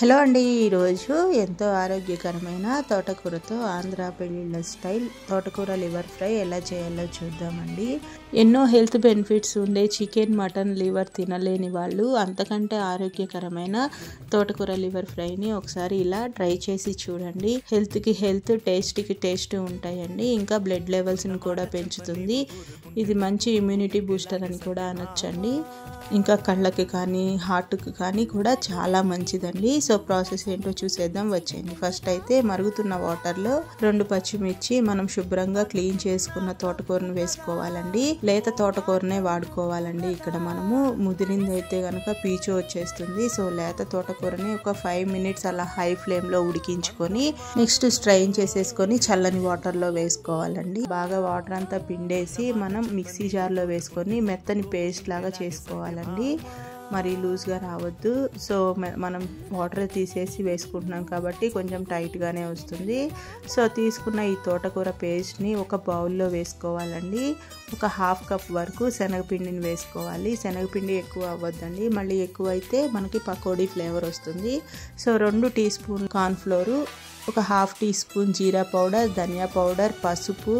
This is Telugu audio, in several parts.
హలో అండి, ఈరోజు ఎంతో ఆరోగ్యకరమైన తోటకూరతో ఆంధ్ర పెళ్ళిళ్ళ స్టైల్ తోటకూర లివర్ ఫ్రై ఎలా చేయాలో చూద్దామండి. ఎన్నో హెల్త్ బెనిఫిట్స్ ఉండే చికెన్, మటన్, లివర్ తినలేని వాళ్ళు అంతకంటే ఆరోగ్యకరమైన తోటకూర లివర్ ఫ్రైని ఒకసారి ఇలా ట్రై చేసి చూడండి. హెల్త్కి హెల్త్, టేస్ట్కి టేస్ట్ ఉంటాయండి. ఇంకా బ్లడ్ లెవెల్స్ని కూడా పెంచుతుంది. ఇది మంచి ఇమ్యూనిటీ బూస్టర్ అని కూడా అనొచ్చండి. ఇంకా కళ్ళకి కానీ హార్ట్కి కానీ కూడా చాలా మంచిదండి. సో ప్రాసెస్ ఏంటో చూసేద్దాం, వచ్చేయండి. ఫస్ట్ అయితే మరుగుతున్న వాటర్లో 2 పచ్చిమిర్చి మనం శుభ్రంగా క్లీన్ చేసుకున్న తోటకూరను వేసుకోవాలండి. లేత తోటకూరనే వాడుకోవాలండి. ఇక్కడ మనము ముదిరింది అయితే కనుక పీచు వచ్చేస్తుంది. సో లేత తోటకూరని ఒక 5 మినిట్స్ అలా హై ఫ్లేమ్లో ఉడికించుకొని నెక్స్ట్ స్ట్రైన్ చేసేసుకొని చల్లని వాటర్లో వేసుకోవాలండి. బాగా వాటర్ అంతా పిండేసి మనం మిక్సీ జార్లో వేసుకొని మెత్తని పేస్ట్ లాగా చేసుకోవాలండి. మరీ లూజ్గా రావద్దు. సో మనం వాటర్ తీసేసి వేసుకుంటున్నాం కాబట్టి కొంచెం టైట్గానే వస్తుంది. సో తీసుకున్న ఈ తోటకూర పేస్ట్ని ఒక బౌల్లో వేసుకోవాలండి. ఒక 1/2 కప్ వరకు శనగపిండిని వేసుకోవాలి. శనగపిండి ఎక్కువ అవ్వద్దండి, మళ్ళీ ఎక్కువ అయితే మనకి పకోడీ ఫ్లేవర్ వస్తుంది. సో 2 టీ స్పూన్ కార్న్ఫ్లోరు, ఒక 1/2 టీ స్పూన్ జీరా పౌడర్, ధనియా పౌడర్, పసుపు,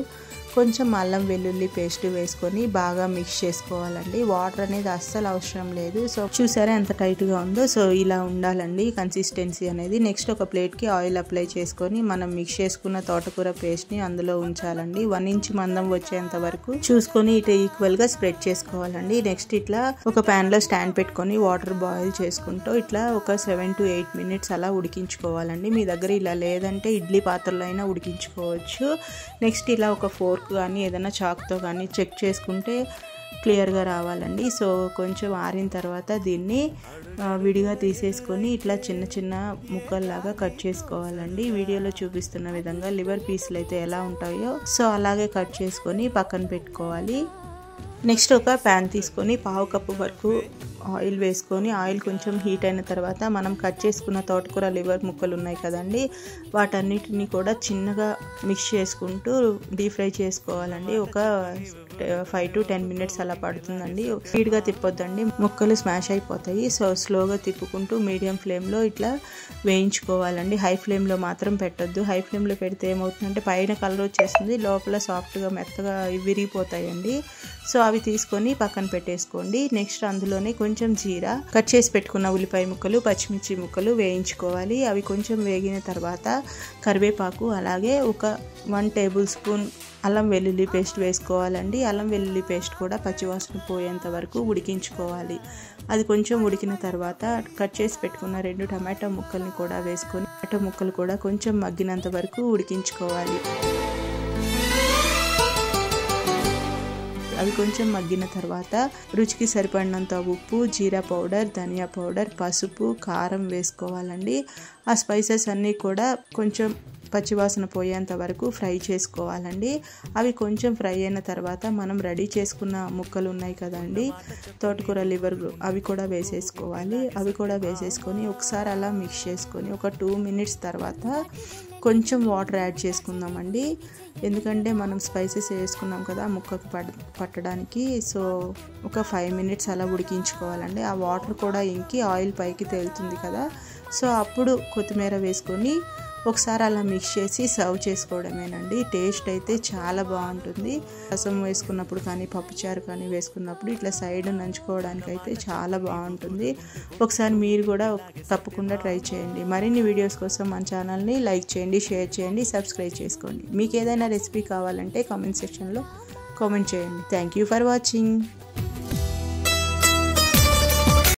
కొంచెం అల్లం వెల్లుల్లి పేస్ట్ వేసుకొని బాగా మిక్స్ చేసుకోవాలండి. వాటర్ అనేది అస్సలు అవసరం లేదు. సో చూసారా ఎంత టైట్గా ఉందో. సో ఇలా ఉండాలండి కన్సిస్టెన్సీ అనేది. నెక్స్ట్ ఒక ప్లేట్కి ఆయిల్ అప్లై చేసుకొని మనం మిక్స్ చేసుకున్న తోటకూర పేస్ట్ని అందులో ఉంచాలండి. 1 ఇంచ్ మందం వచ్చేంత వరకు చూసుకొని ఇటు ఈక్వల్గా స్ప్రెడ్ చేసుకోవాలండి. నెక్స్ట్ ఇట్లా ఒక ప్యాన్లో స్టాండ్ పెట్టుకొని వాటర్ బాయిల్ చేసుకుంటూ ఇట్లా ఒక 7 to 8 మినిట్స్ అలా ఉడికించుకోవాలండి. మీ దగ్గర ఇలా లేదంటే ఇడ్లీ పాత్రలో అయినా ఉడికించుకోవచ్చు. నెక్స్ట్ ఇలా ఒక ఫోర్క్ కానీ ఏదైనా చాక్తో కానీ చెక్ చేసుకుంటే క్లియర్గా రావాలండి. సో కొంచెం ఆరిన తర్వాత దీన్ని విడిగా తీసేసుకొని ఇట్లా చిన్న చిన్న ముక్కల్లాగా కట్ చేసుకోవాలండి. వీడియోలో చూపిస్తున్న విధంగా లివర్ పీసులు అయితే ఎలా ఉంటాయో సో అలాగే కట్ చేసుకొని పక్కన పెట్టుకోవాలి. నెక్స్ట్ ఒక ప్యాన్ తీసుకొని 1/2 కప్పు వరకు ఆయిల్ వేసుకొని ఆయిల్ కొంచెం హీట్ అయిన తర్వాత మనం కట్ చేసుకున్న తోటకూర లివర్ ముక్కలు ఉన్నాయి కదండి, వాటన్నిటిని కూడా చిన్నగా మిక్స్ చేసుకుంటూ డీప్ ఫ్రై చేసుకోవాలండి. ఒక 5 to 10 మినిట్స్ అలా పడుతుందండి. స్పీడ్గా తిప్పొద్దండి, ముక్కలు స్మాష్ అయిపోతాయి. సో స్లోగా తిప్పుకుంటూ మీడియం ఫ్లేమ్లో ఇట్లా వేయించుకోవాలండి. హై ఫ్లేమ్లో మాత్రం పెట్టొద్దు. హై ఫ్లేమ్లో పెడితే ఏమవుతుందంటే పైన కలర్ వచ్చేస్తుంది, లోపల సాఫ్ట్గా మెత్తగా విరిగిపోతాయండి. సో అవి తీసుకొని పక్కన పెట్టేసుకోండి. నెక్స్ట్ అందులోనే కొంచెం జీరా, కట్ చేసి పెట్టుకున్న ఉల్లిపాయ ముక్కలు, పచ్చిమిర్చి ముక్కలు వేయించుకోవాలి. అవి కొంచెం వేగిన తర్వాత కరివేపాకు, అలాగే ఒక 1 టేబుల్ స్పూన్ అల్లం వెల్లుల్లి పేస్ట్ వేసుకోవాలండి. అల్లం వెల్లుల్లి పేస్ట్ కూడా పచ్చివాసన పోయేంత వరకు ఉడికించుకోవాలి. అది కొంచెం ఉడికిన తర్వాత కట్ చేసి పెట్టుకున్న 2 టమాటో ముక్కల్ని కూడా వేసుకొని టమాటో ముక్కలు కూడా కొంచెం మగ్గినంత వరకు ఉడికించుకోవాలి. అవి కొంచెం మగ్గిన తర్వాత రుచికి సరిపడినంత ఉప్పు, జీరా పౌడర్, ధనియా పౌడర్, పసుపు, కారం వేసుకోవాలండి. ఆ స్పైసెస్ అన్నీ కూడా కొంచెం పచ్చివాసన పోయేంత వరకు ఫ్రై చేసుకోవాలండి. అవి కొంచెం ఫ్రై అయిన తర్వాత మనం రెడీ చేసుకున్న ముక్కలు ఉన్నాయి కదండి తోటకూర లివర్, అవి కూడా వేసేసుకోవాలి. అవి కూడా వేసేసుకొని ఒకసారి అలా మిక్స్ చేసుకొని ఒక 2 మినిట్స్ తర్వాత కొంచెం వాటర్ యాడ్ చేసుకుందామండి. ఎందుకంటే మనం స్పైసెస్ వేసుకున్నాం కదా ముక్కకు పట్టడానికి. సో ఒక 5 మినిట్స్ అలా ఉడికించుకోవాలండి. ఆ వాటర్ కూడా ఇంకి ఆయిల్ పైకి తేలుతుంది కదా, సో అప్పుడు కొత్తిమీర వేసుకొని ఒకసారి అలా మిక్స్ చేసి సర్వ్ చేసుకోవడమేనండి. టేస్ట్ అయితే చాలా బాగుంటుంది. రసం వేసుకున్నప్పుడు కానీ పప్పుచారు కానీ వేసుకున్నప్పుడు ఇట్లా సైడ్ నంచుకోవడానికి అయితే చాలా బాగుంటుంది. ఒకసారి మీరు కూడా తప్పకుండా ట్రై చేయండి. మరిన్ని వీడియోస్ కోసం మన ఛానల్ని లైక్ చేయండి, షేర్ చేయండి, సబ్స్క్రైబ్ చేసుకోండి. మీకు ఏదైనా రెసిపీ కావాలంటే కామెంట్ సెక్షన్లో కామెంట్ చేయండి. Thank you for watching.